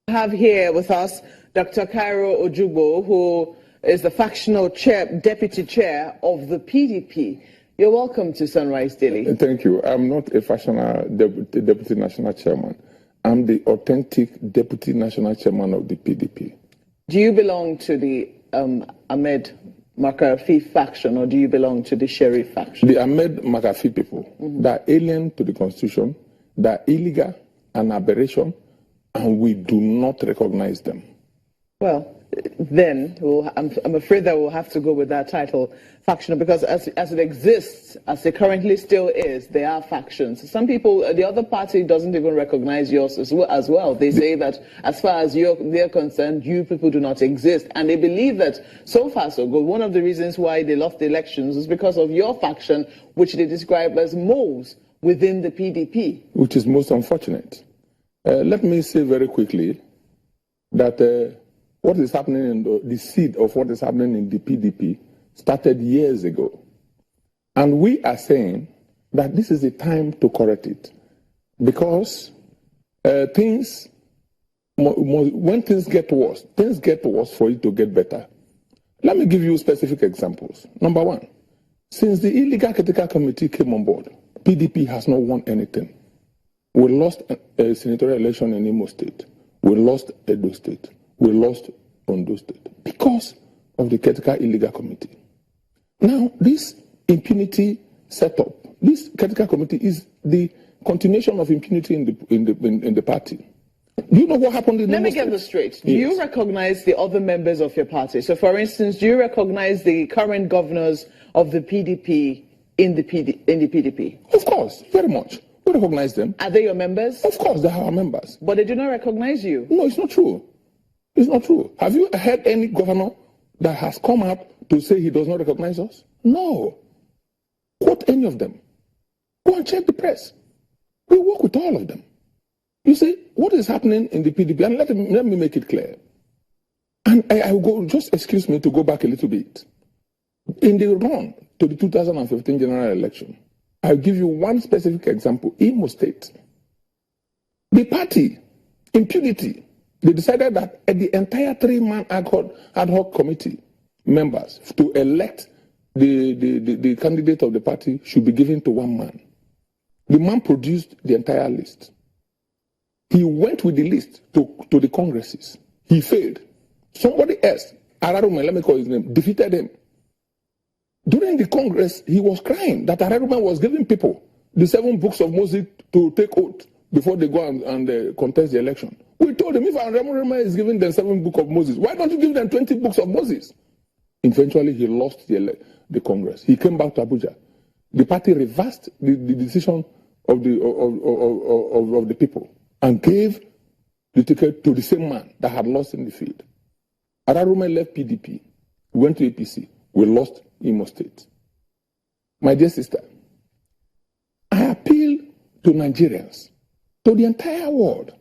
Have here with us Dr. Cairo Ojugbo, who is the factional deputy chair of the PDP. You're welcome to Sunrise Daily. Thank you. I'm not a factional deputy national chairman. I'm the authentic deputy national chairman of the PDP. Do you belong to the Ahmed Makafi faction, or do you belong to the Sheriff faction? The Ahmed Makafi people, that are alien to the constitution, that are illegal and aberration, and we do not recognize them. Well, then I'm afraid that we'll have to go with that title, factional, because as it exists, as it currently still is, there are factions. Some people, the other party doesn't even recognize yours as well. They say that as far as they're concerned, you people do not exist. And they believe that so far so good. One of the reasons why they lost the elections is because of your faction, which they describe as moles within the PDP. Which is most unfortunate. Let me say very quickly that what is happening in the seed of what is happening in the PDP started years ago. And we are saying that this is the time to correct it. Because when things get worse for it to get better. Let me give you specific examples. Number one, since the illegal critical committee came on board, PDP has not won anything. We lost a senatorial election in Imo State. We lost Edo State. We lost Ondo State because of the critical illegal committee. Now, this impunity setup, this critical committee is the continuation of impunity in the party. Do you know what happened in Imo State? Let me get this straight. Do you recognize the other members of your party? So, for instance, do you recognize the current governors of the PDP in the PDP? Of course, very much. We recognize them. Are they your members? Of course, they are our members. But they do not recognize you. No, it's not true. It's not true. Have you heard any governor that has come out to say he does not recognize us? No. Quote any of them. Go and check the press. We work with all of them. You see, what is happening in the PDP, and let me make it clear. And I will go, just excuse me to go back a little bit. In the run to the 2015 general election, I'll give you one specific example. Imo State. The party, impunity, they decided that the entire 3-man ad hoc committee members to elect the candidate of the party should be given to one man. The man produced the entire list. He went with the list to the congresses. He failed. Somebody else, Ararume, let me call his name, defeated him. During the Congress, he was crying that Ararume was giving people the 7 books of Moses to take oath before they go and contest the election. We told him, if Ararume is giving them 7 books of Moses, why don't you give them 20 books of Moses? Eventually, he lost the Congress. He came back to Abuja. The party reversed the decision of the people and gave the ticket to the same man that had lost in the field. Ararume left PDP, went to APC. We lost Imo State. My dear sister, I appeal to Nigerians, to the entire world,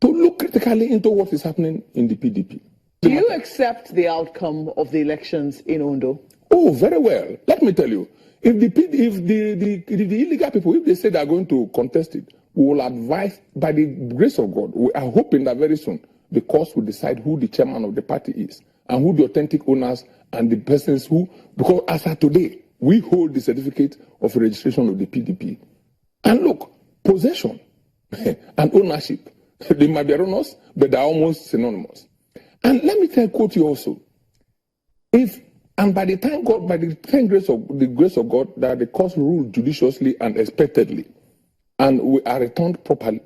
to look critically into what is happening in the PDP. Do you accept the outcome of the elections in Ondo? Oh, very well. Let me tell you, if the illegal people, if they say they are going to contest it, we will advise, by the grace of God, we are hoping that very soon the courts will decide who the chairman of the party is and who the authentic owners and the persons who, because as of today, we hold the certificate of registration of the PDP. And look, possession and ownership, they might be erroneous, but they're almost synonymous. And let me quote you also. By the grace of God, that the courts rule judiciously and expectedly, and we are returned properly,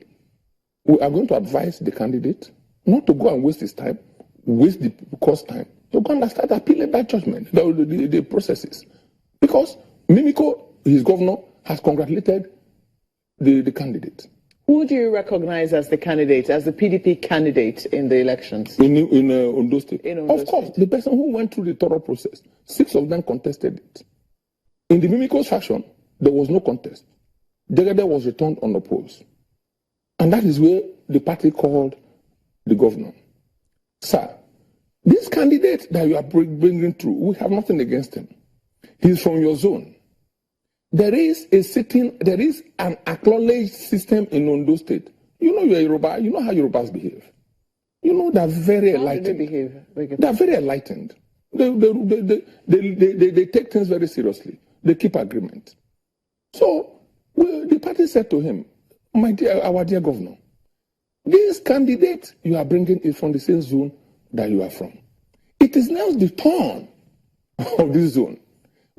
we are going to advise the candidate not to go and waste his time, waste the court's time, to go and start appealing that judgment, the processes. Because Mimiko, his governor, has congratulated the candidate. Who do you recognize as the candidate, as the PDP candidate in the elections? In Ondo State. Of course, State. the person who went through the thorough process, 6 of them contested it. In the Mimiko's faction, there was no contest. Jegede was returned unopposed. And that is where the party called the governor. Sir, this candidate that you are bringing through, we have nothing against him. He's from your zone. There is an acknowledged system in Ondo State. You know you're Yoruba, you know how Yorubas behave. You know, they're very How do they enlightened. behave? They're very enlightened. They take things very seriously. They keep agreement. So the party said to him, our dear governor, this candidate you are bringing is from the same zone that you are from. It is now the turn of this zone.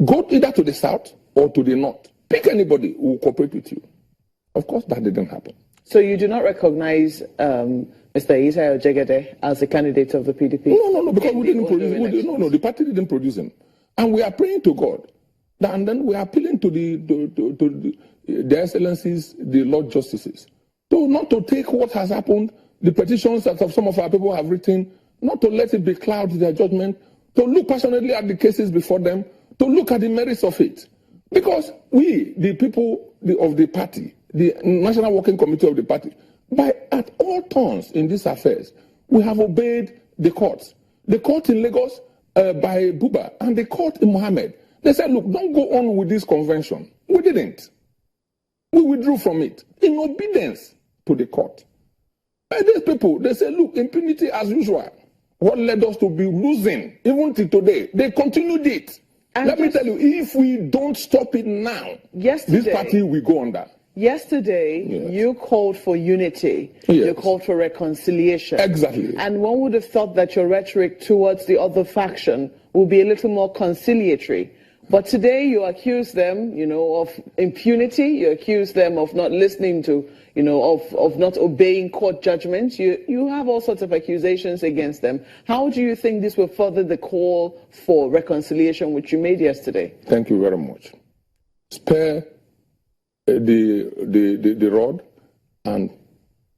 Go either to the south or to the north. Pick anybody who will cooperate with you. Of course, that didn't happen. So you do not recognize Mr. Isaiah Jegede as a candidate of the PDP? No, because we didn't produce him. No, the party didn't produce him. And we are praying to God. And then we are appealing to the excellencies, the Lord Justices, not to take what has happened, the petitions that some of our people have written, not to let it becloud their judgment, to look passionately at the cases before them, to look at the merits of it. Because we, the people of the party, the National Working Committee of the party, at all turns in these affairs, we have obeyed the courts. The court in Lagos by Buba and the court in Mohammed. They said, look, don't go on with this convention. We didn't. We withdrew from it in obedience to the court. And these people, they say, look, impunity as usual. What led us to be losing, even till today, they continued it. And let me tell you, if we don't stop it now, this party will go under. Yesterday, yes, you called for unity. Yes. You called for reconciliation. Exactly. And one would have thought that your rhetoric towards the other faction would be a little more conciliatory. But today you accuse them, of impunity. You accuse them of not listening to, of not obeying court judgments. You have all sorts of accusations against them. How do you think this will further the call for reconciliation which you made yesterday? Thank you very much. Spare the rod and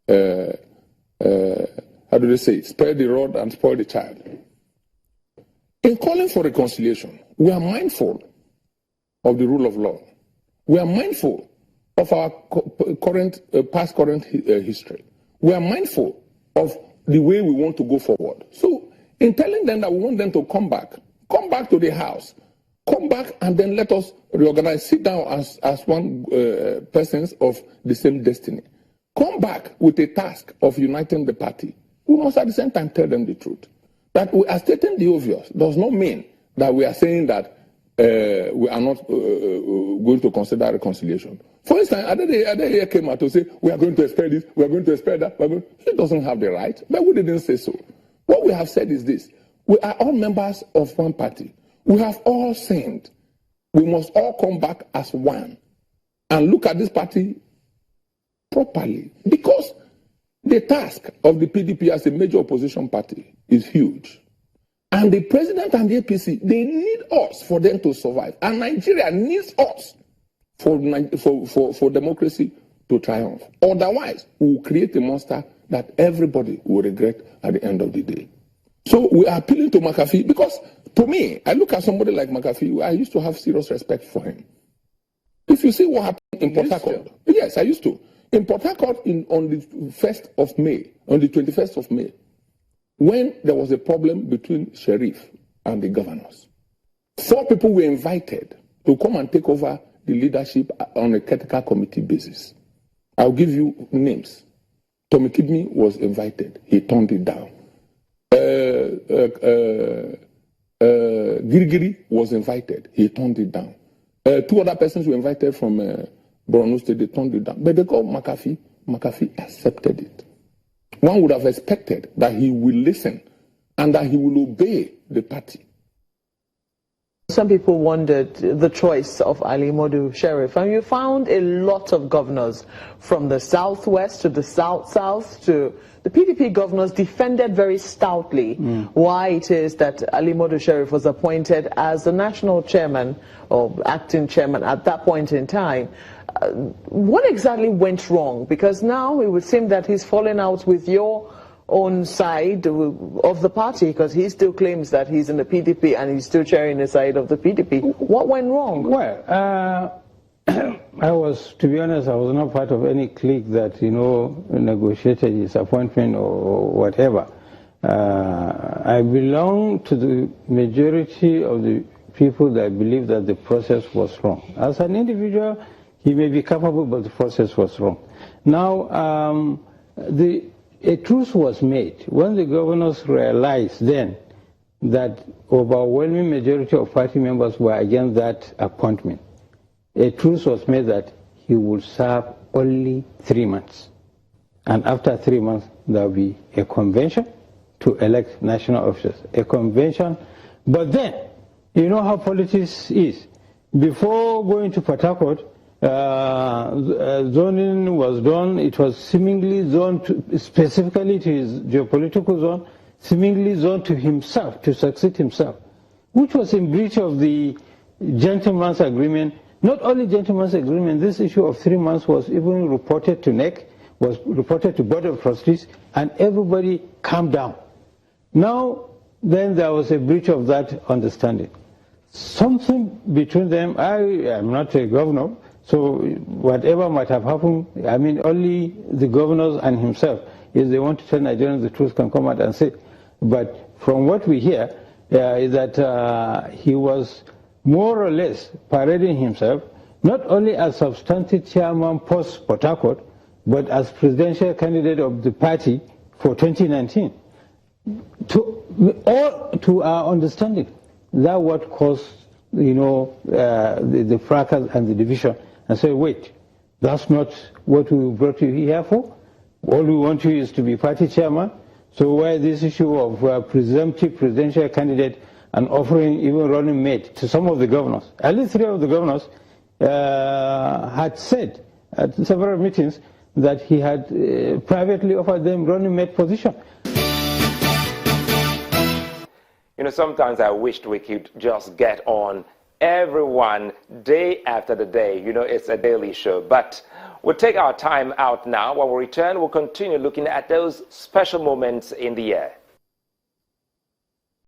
how do they say? Spare the rod and spoil the child. In calling for reconciliation, we are mindful of the rule of law. We are mindful of our past current history. We are mindful of the way we want to go forward. So in telling them that we want them to come back to the house, come back and then let us reorganize, sit down as one persons of the same destiny. Come back with a task of uniting the party. We must at the same time tell them the truth. That we are stating the obvious does not mean that we are saying that we are not going to consider reconciliation. For instance, Adede came out to say, we are going to expel this, we are going to expel that. He doesn't have the right, but we didn't say so. What we have said is this: we are all members of one party. We have all sinned. We must all come back as one and look at this party properly. Because the task of the PDP as a major opposition party is huge. And the president and the APC, they need us for them to survive. And Nigeria needs us for democracy to triumph. Otherwise, we will create a monster that everybody will regret at the end of the day. So we are appealing to McAfee because, to me, I look at somebody like McAfee, I used to have serious respect for him. If you see what happened in Port Harcourt, yes, I used to. In Port Harcourt on the 1st of May, on the 21st of May, when there was a problem between Sheriff and the governors, 4 people were invited to come and take over the leadership on a critical committee basis. I'll give you names. Tommy Kidney was invited. He turned it down. Girigiri was invited. He turned it down. 2 other persons were invited from Borno State. They turned it down. But they called McAfee. McAfee accepted it. One would have expected that he will listen and that he will obey the party. Some people wondered the choice of Ali Modu Sheriff, and you found a lot of governors from the southwest to the south to the PDP governors defended very stoutly why it is that Ali Modu Sheriff was appointed as the national chairman or acting chairman at that point in time. What exactly went wrong? Because now it would seem that he's fallen out with your own side of the party, because he still claims that he's in the PDP and he's still chairing the side of the PDP. What went wrong? Well, to be honest, I was not part of any clique that, negotiated his appointment or whatever. I belong to the majority of the people that believe that the process was wrong. As an individual, he may be capable, but the process was wrong. Now, a truce was made when the governors realized then that overwhelming majority of party members were against that appointment. A truce was made that he would serve only 3 months. And after 3 months, there will be a convention to elect national officers. A convention. But then, you know how politics is. Before going to Port Harcourt, zoning was done. It was seemingly zoned specifically to his geopolitical zone, seemingly zoned to himself, to succeed himself, which was in breach of the gentleman's agreement. Not only gentleman's agreement, this issue of 3 months was even reported to NEC, was reported to Board of Trustees, and everybody calmed down. Now, then there was a breach of that understanding. Something between them, I am not a governor, so whatever might have happened, I mean, only the governors and himself, if they want to tell Nigerians the truth, can come out and say. But from what we hear, is that he was more or less parading himself, not only as substantive chairman post Port Harcourt, but as presidential candidate of the party for 2019. To our understanding, that what caused, you know, the fracas and the division. And say, wait, that's not what we brought you here for. All we want you is to be party chairman. So why this issue of presumptive presidential candidate and offering even running mate to some of the governors? At least 3 of the governors had said at several meetings that he had privately offered them running mate position. You know, sometimes I wished we could just get on everyone day after the day. You know, it's a daily show. But we'll take our time out now. When we return, we'll continue looking at those special moments in the year.